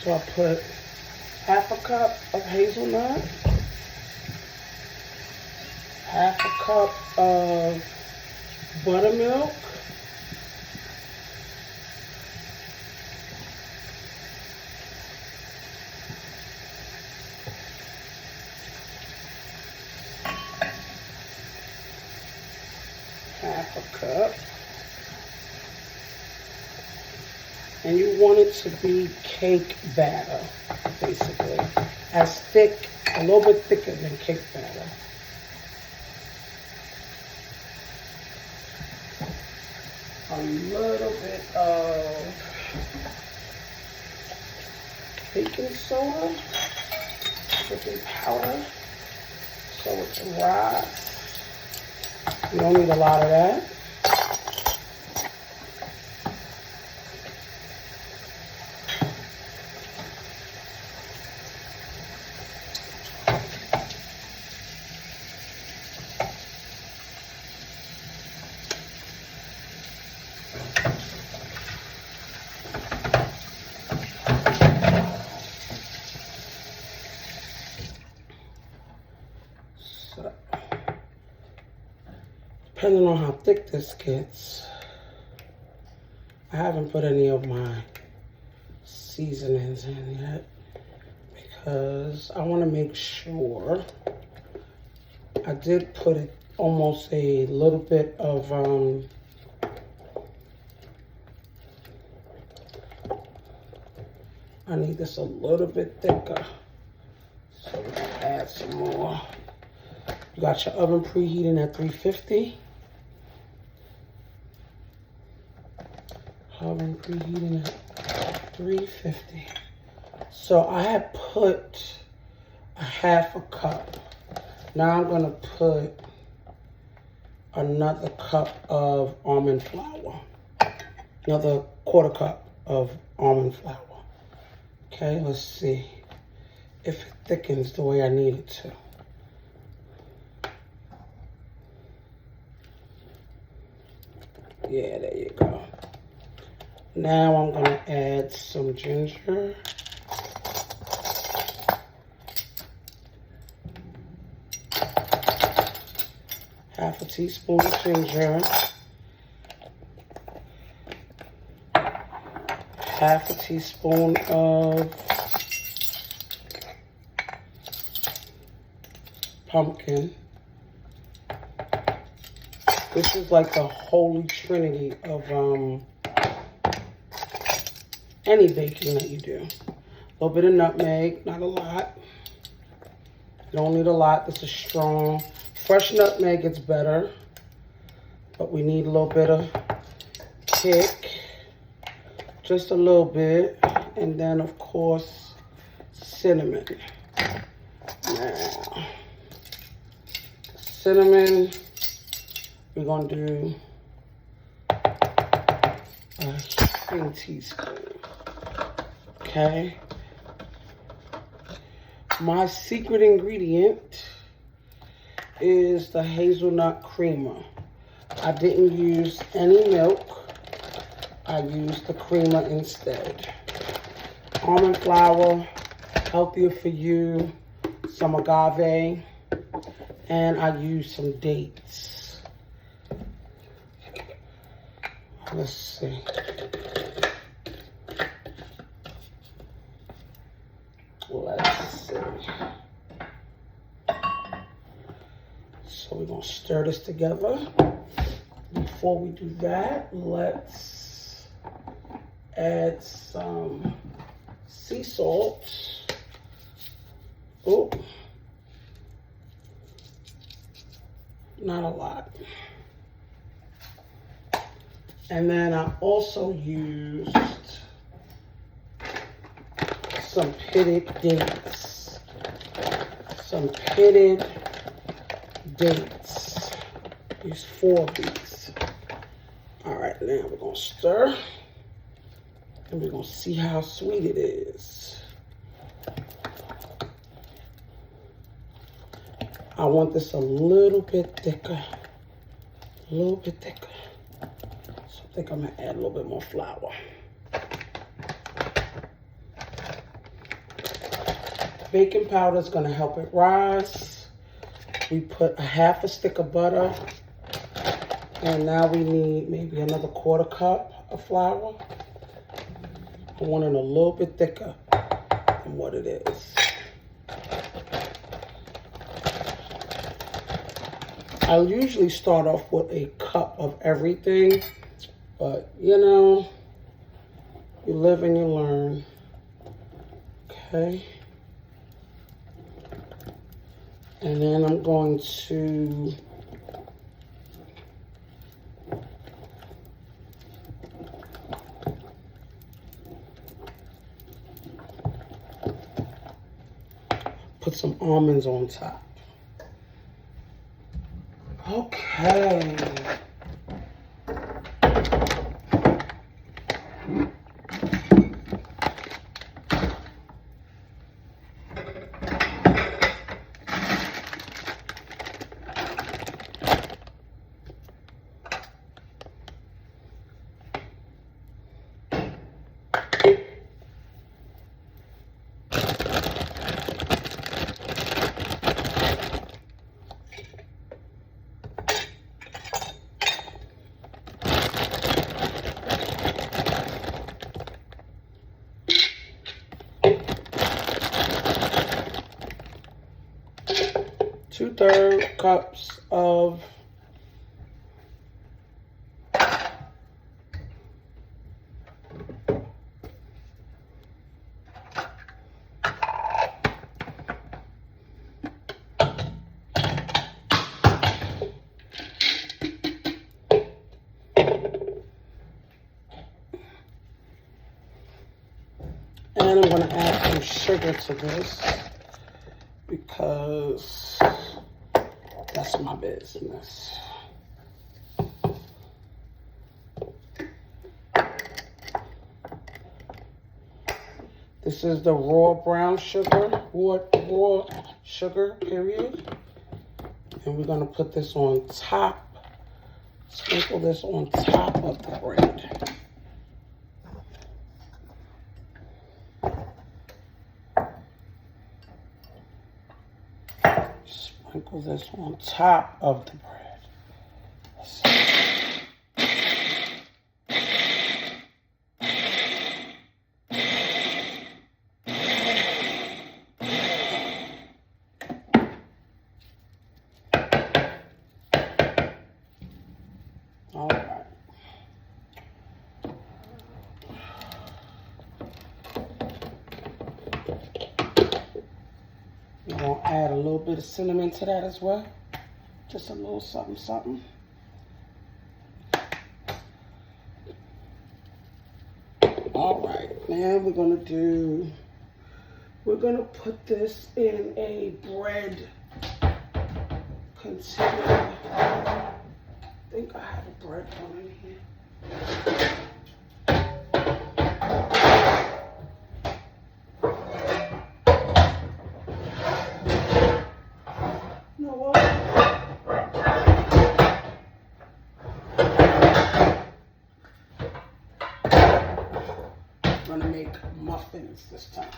So I put half a cup of hazelnut, half a cup of buttermilk, half a cup. And you want it to be cake batter, basically. As thick, a little bit thicker than cake batter. A little bit of baking soda, baking powder, so it can rise. You don't need a lot of that. So, depending on how thick this gets, I haven't put any of my seasonings in yet because I want to make sure. I did put it almost a little bit of I need this a little bit thicker, so we're gonna add some more. You got your oven preheating at 350. Oven preheating at 350. So I have put a half a cup. Now I'm gonna put another cup of almond flour. Another quarter cup of almond flour. Okay, let's see if it thickens the way I need it to. Yeah, there you go. Now I'm gonna add some ginger. Half a teaspoon of ginger. Half a teaspoon of pumpkin. This is like the holy trinity of any baking that you do. A little bit of nutmeg, not a lot. You don't need a lot. This is strong. Fresh nutmeg gets better, but we need a little bit of kick. Just a little bit. And then, of course, cinnamon. Now, cinnamon, we're going to do a heaping teaspoon. Okay. My secret ingredient is the hazelnut creamer. I didn't use any milk. I used the creamer instead. Almond flour, healthier for you. Some agave. And I used some dates. Let's see. Let's see. So we're going to stir this together. Before we do that, let's add some sea salt. Oh, not a lot. And then I also used some pitted dates. Some pitted dates. Use 4 of these. All right, now we're gonna stir and we're gonna see how sweet it is. I want this a little bit thicker. A little bit thicker. So I think I'm gonna add a little bit more flour. baking powder is going to help it rise. We put a half a stick of butter. And now we need maybe another 1/4 cup of flour. I want it a little bit thicker than what it is. I usually start off with a cup of everything, but you know, you live and you learn. Okay. And then I'm going to put some almonds on top. Okay. Two-thirds cups of and I'm going to add some sugar to this because that's my business. This is the raw brown sugar, raw sugar, period. And we're gonna put this on top, sprinkle this on top of the bread. Sprinkle this on top of the bread. All right. We're going to add a little bit of cinnamon to that as well. Just a little something, something. All right, now we're going to put this in a bread container. I think I have a bread one in here. You know what? I'm gonna make muffins this time.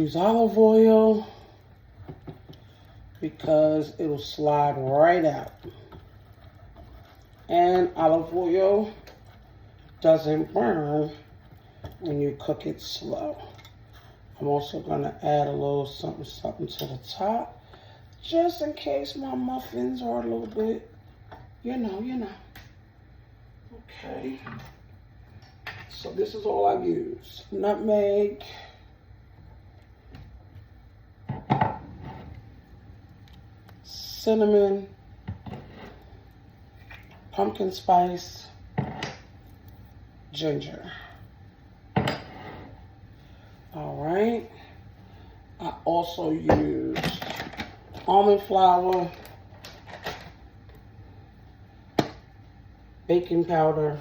use olive oil because it'll slide right out. And olive oil doesn't burn when you cook it slow. I'm also gonna add a little something to the top, just in case my muffins are a little bit, you know. Okay. So this is all I use. Nutmeg, cinnamon, pumpkin spice, ginger. All right. I also use almond flour, baking powder,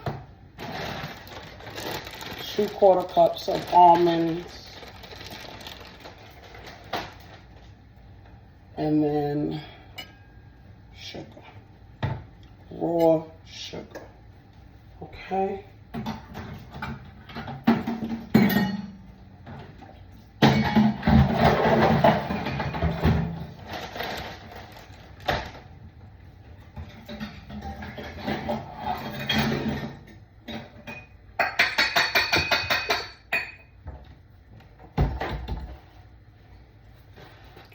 2/4 cups of almonds, and then sugar, raw sugar. Okay.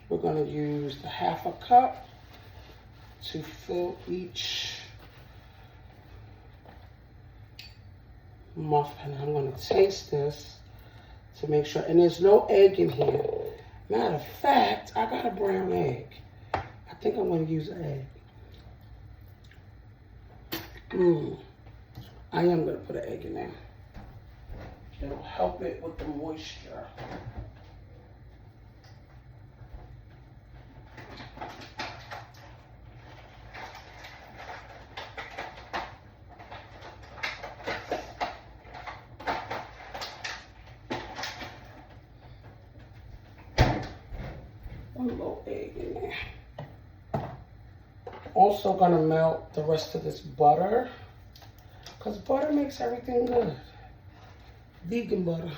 We're going to use the 1/2 cup to fill each muffin. I'm going to taste this to make sure. And there's no egg in here. Matter of fact, I got a brown egg. I think I'm going to use an egg. I am going to put an egg in there. It'll help it with the moisture. One little egg in there. Also gonna melt the rest of this butter, because butter makes everything good. Vegan butter.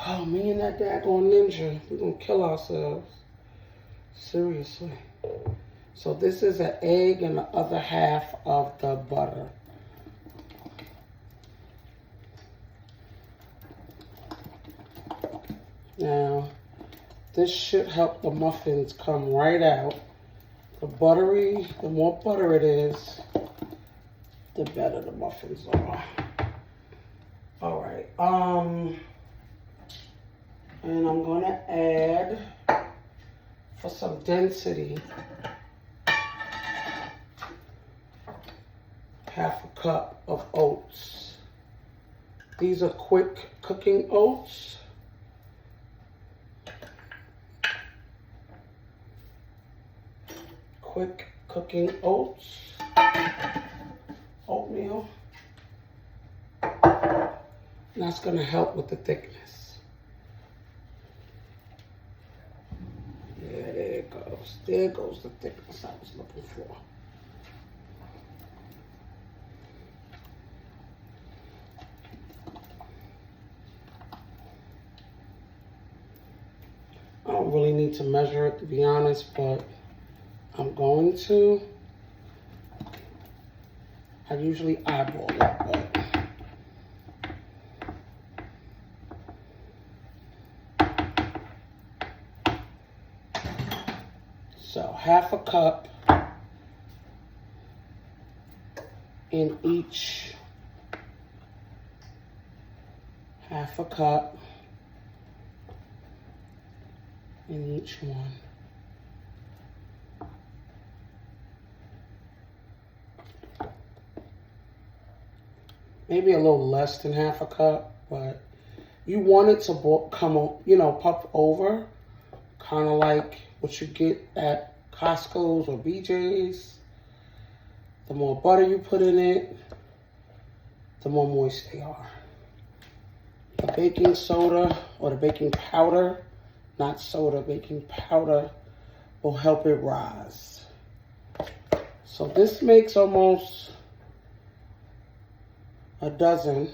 Oh, me and that daggone ninja, we're gonna kill ourselves. Seriously. So this is an egg and the other half of the butter. Now, this should help the muffins come right out. The more butter it is, the better the muffins are. All right, and I'm gonna add, for some density, half a cup of oats. These are quick cooking oats. Quick cooking oats. Oatmeal. And that's gonna help with the thickness. Yeah, there it goes. There goes the thickness I was looking for. I don't really need to measure it, to be honest, but I'm going to. I usually eyeball it, but so half a cup in each, half a cup in each one. Maybe a little less than half a cup, but you want it to puff over, kind of like what you get at Costco's or BJ's. The more butter you put in it, the more moist they are. The baking soda or the baking powder, not soda, baking powder will help it rise. So this makes almost a dozen,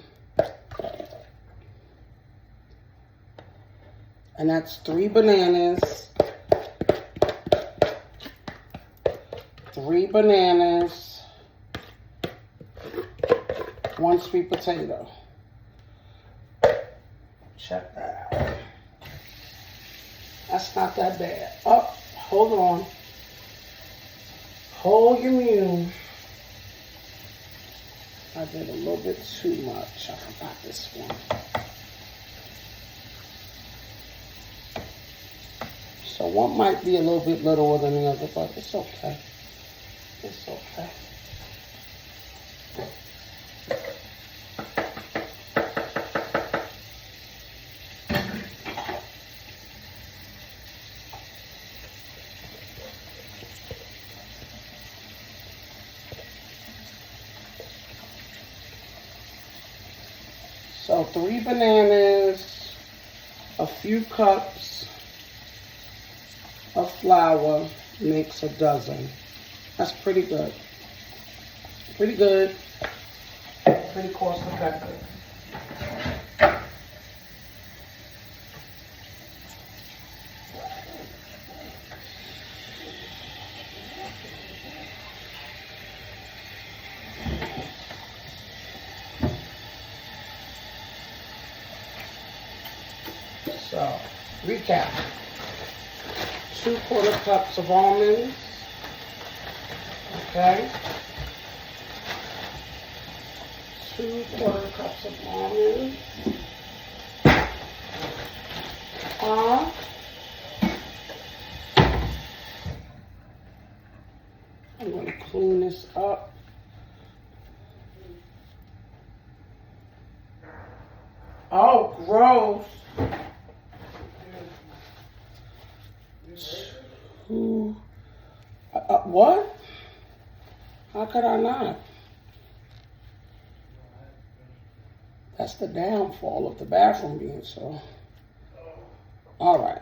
and that's 3 bananas, 1 sweet potato. Check that out. That's not that bad. Oh, hold on. Hold your mule. I did a little bit too much. I forgot this one. So one might be a little bit littler than the other, but it's okay. It's okay. So 3 bananas, a few cups of flour makes a dozen. That's pretty good. Pretty good. Pretty cost effective. So, recap. 2/4 cups of almonds. Okay. 2/4 cups of almonds. I'm going to clean this up. Oh, gross. What? How could I not? That's the downfall of the bathroom being so. All right.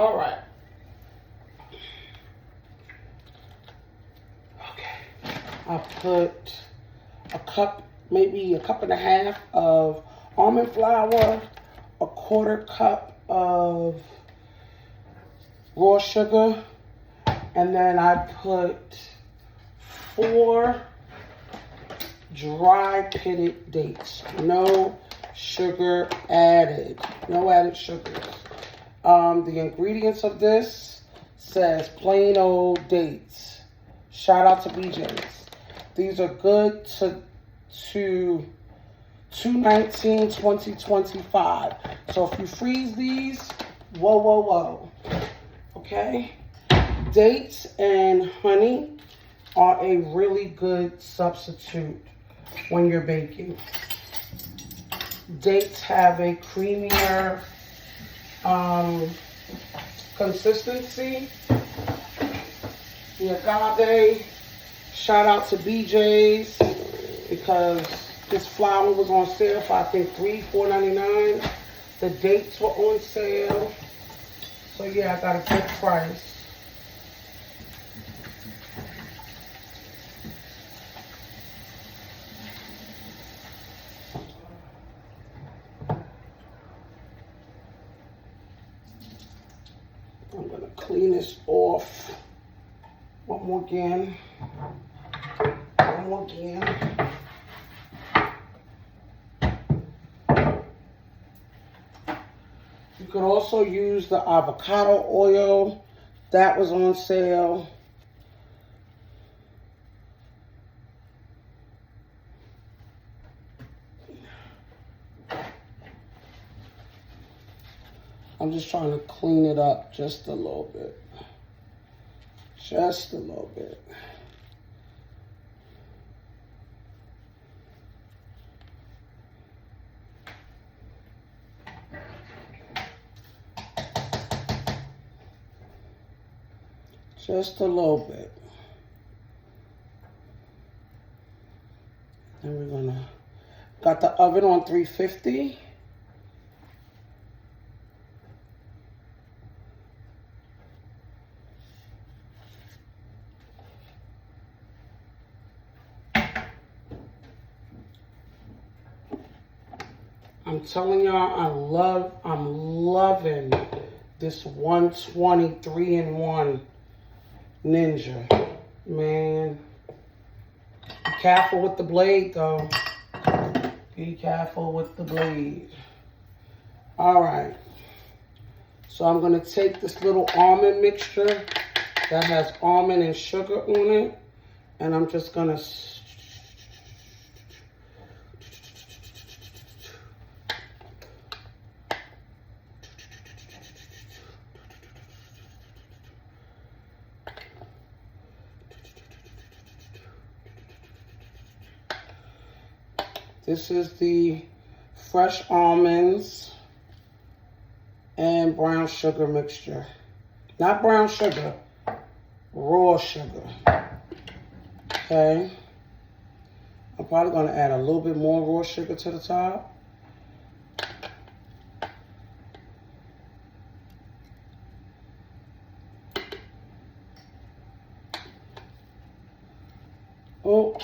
All right. Okay. I put a cup, maybe a cup and a half of almond flour, a quarter cup of raw sugar, and then I put 4 dry pitted dates. No sugar added. No added sugars. The ingredients of this says plain old dates. Shout out to BJ's. These are good to 2/19/2025. So if you freeze these, whoa, whoa, whoa. Okay? Dates and honey are a really good substitute when you're baking. Dates have a creamier consistency. The agave, shout out to BJ's because this flour was on sale for I think $4.99. The dates were on sale. So yeah, I got a good price. I'm gonna clean this off one more again. You could also use the avocado oil. That was on sale. I'm just trying to clean it up just a little bit. Just a little bit. Just a little bit. Then we're gonna, got the oven on 350. I'm telling y'all, I'm loving this 120 3-in-1 Ninja. Man, be careful with the blade though. Be careful with the blade. All right. So I'm gonna take this little almond mixture that has almond and sugar on it, and I'm just gonna this is the fresh almonds and brown sugar mixture. Not brown sugar, raw sugar. Okay. I'm probably going to add a little bit more raw sugar to the top. Oh.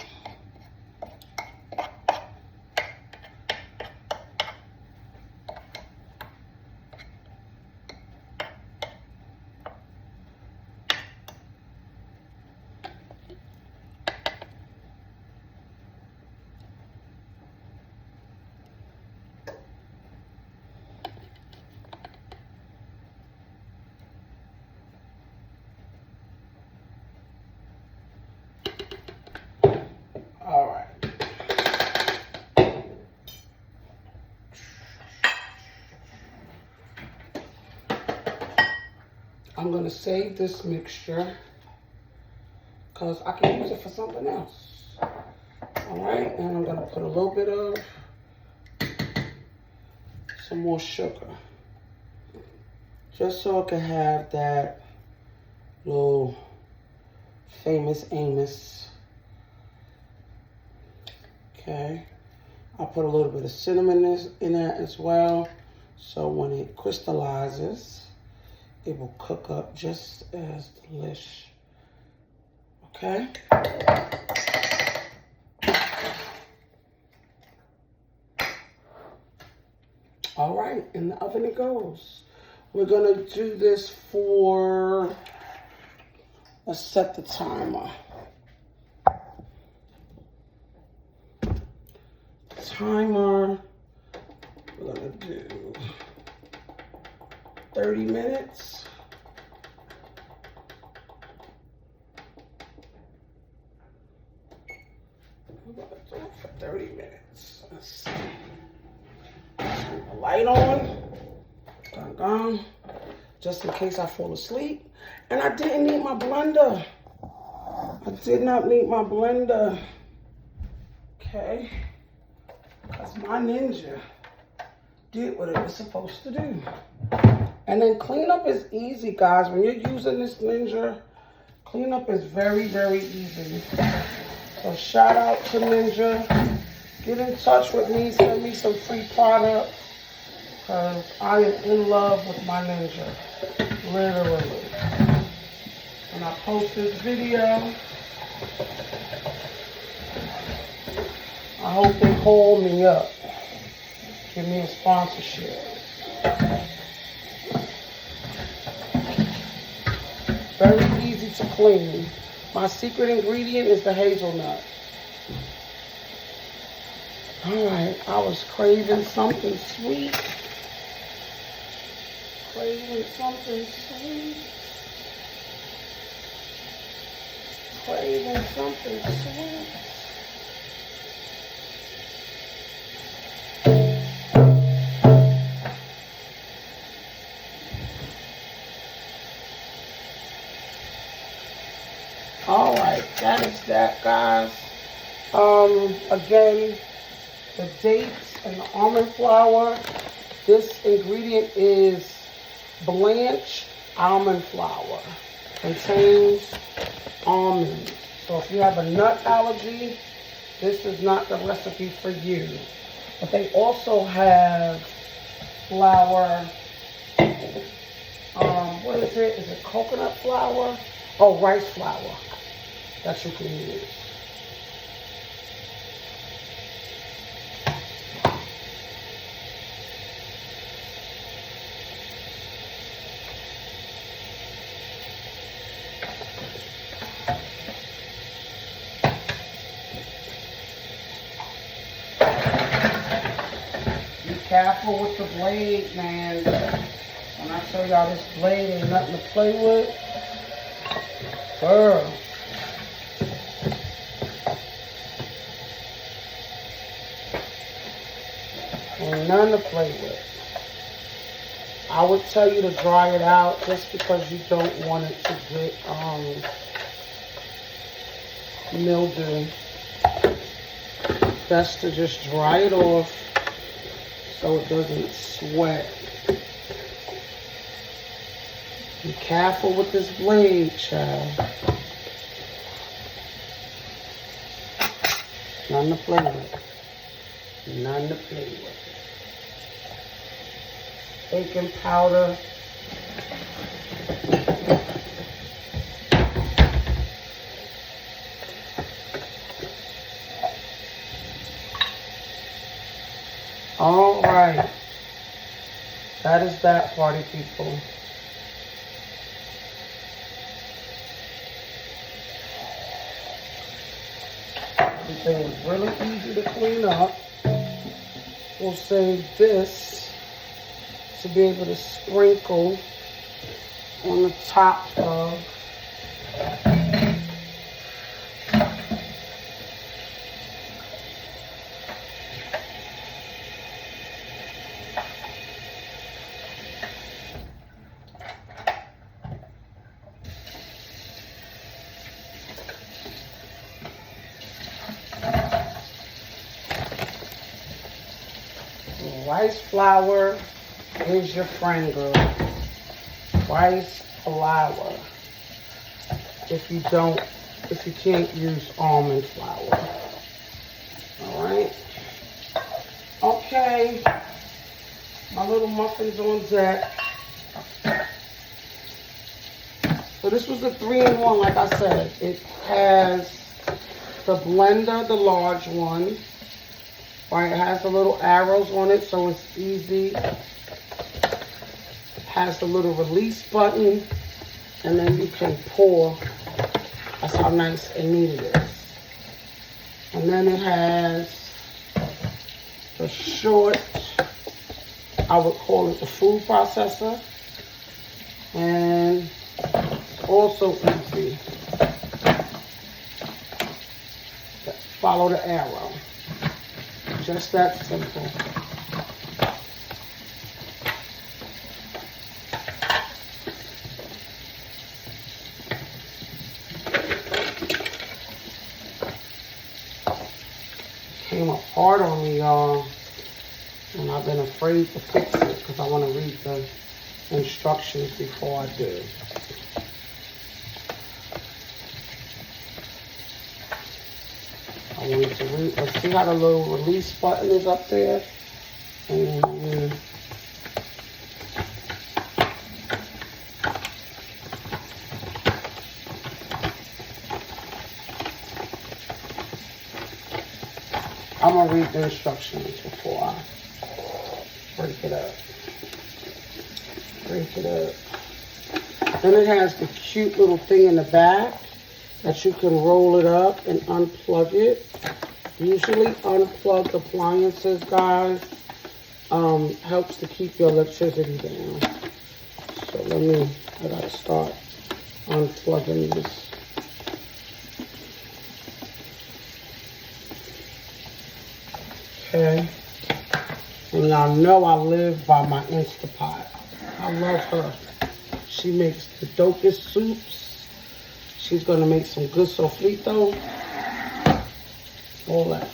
All right. I'm going to save this mixture because I can use it for something else. All right, and I'm going to put a little bit of some more sugar just so it can have that little famous Amos. Okay, I'll put a little bit of cinnamon in there as well, so when it crystallizes, it will cook up just as delish. Okay? All right, in the oven it goes. We're gonna do this for, let's set the timer. Timer, we're gonna do 30 minutes. We're gonna do it for 30 minutes. Let's see. Turn the light on. Dun, just in case I fall asleep. And I didn't need my blender. I did not need my blender. Okay. Because my Ninja did what it was supposed to do. And then cleanup is easy, guys. When you're using this Ninja, cleanup is very, very easy. So shout out to Ninja. Get in touch with me. Send me some free product. Because I am in love with my Ninja. Literally. When I post this video, I hope they call me up. Give me a sponsorship. Very easy to clean. My secret ingredient is the hazelnut. Alright, I was craving something sweet. Craving something sweet. Craving something sweet. Alright, that is that, guys. Again, the dates and the almond flour. This ingredient is blanched almond flour. Contains almonds. So if you have a nut allergy, this is not the recipe for you. But they also have flour. What is it? Is it coconut flour? Oh, rice flour that you can use. Be careful with the blade, man. When I tell y'all this blade ain't nothing to play with, girl. Ain't none to play with. I would tell you to dry it out just because you don't want it to get mildew. Best to just dry it off so it doesn't sweat. Be careful with this blade, child. None to play with. None to play with. Baking powder. All right. That is that, party people. Everything is really easy to clean up. We'll save this to be able to sprinkle on the top of rice flour is your friend, girl. Rice flour. If you can't use almond flour. Alright. Okay. My little muffin's on deck. So this was the 3-in-1, like I said. It has the blender, the large one. Right, it has the little arrows on it, so it's easy. It has the little release button, and then you can pour. That's how nice and neat it is. And then it has the short, I would call it the food processor. And also easy. Follow the arrow. Just that simple. Came apart on me, y'all. And I've been afraid to fix it because I want to read the instructions before I do. I wanted to read. Let's see how the little release button is up there. And I'm going to read the instructions before I break it up. Then it has the cute little thing in the back that you can roll it up and unplug it. Usually unplugged appliances, guys, helps to keep your electricity down. So I gotta start unplugging this. Okay. And y'all know I live by my Instapot. I love her. She makes the dopest soups. She's going to make some good sofrito. All that.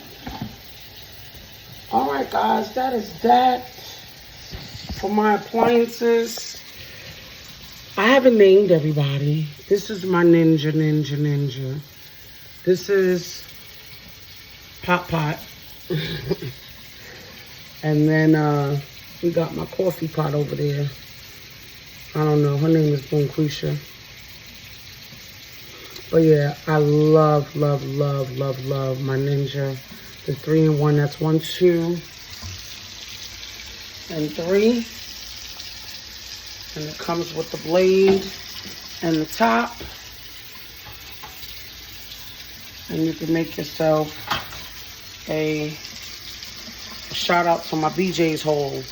All right, guys. That is that for my appliances. I haven't named everybody. This is my ninja. This is Pot. And then we got my coffee pot over there. I don't know. Her name is Bonquisha. But yeah, I love my Ninja. The 3-in-1. That's 1, 2, and 3. And it comes with the blade and the top. And you can make yourself a shout out to my BJ's haul.